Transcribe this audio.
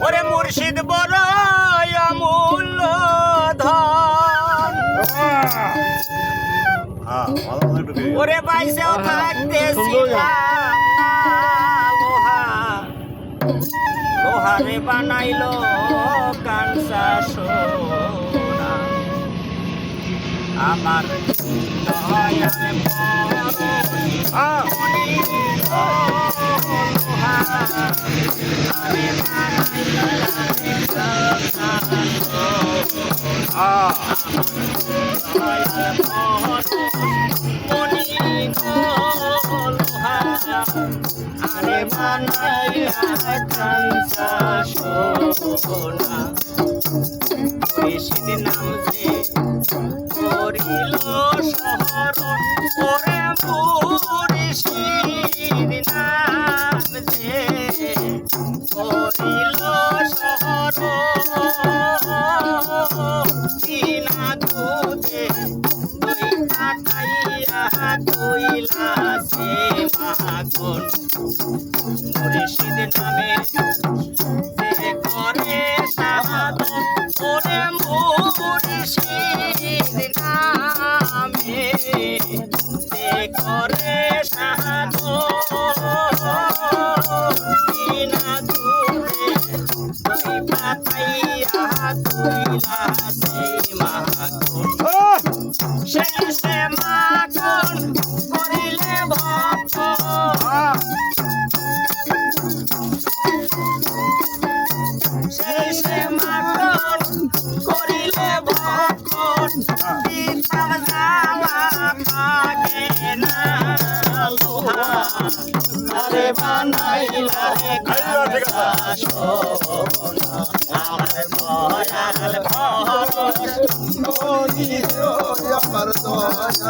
ওরে মুর্শিদ বড় অমূল্য ধন ওরে বাইসেও থাকতেছিলাম লোহা লোহারে বানাইলো কাঞ্চা সোনা আমার দয়ার আরে বানাইয়া কাঞ্চা সোনা মুর্শিদ নাম যে করিল শহর ওরে মুর্শিদ নাম যে করিল শহর বিনা দুধে দই কাটাইয়া কইলাছে মাখন মুর্শিদ নামে যে করে সাধন ওরে মুর্শিদ নামে যে করে সাধন বিনা দুধে দই পাতাইয়া কইলাছে মাখন শেষে মাখন করিলে ভক্ত শেষে মাখন করিলে ভক্ত পিতার যাওয়া থাকে না লোহা আরে বানাইলা কাঞ্চা সোনা আমার দয়াল ভরত আমার দয়াল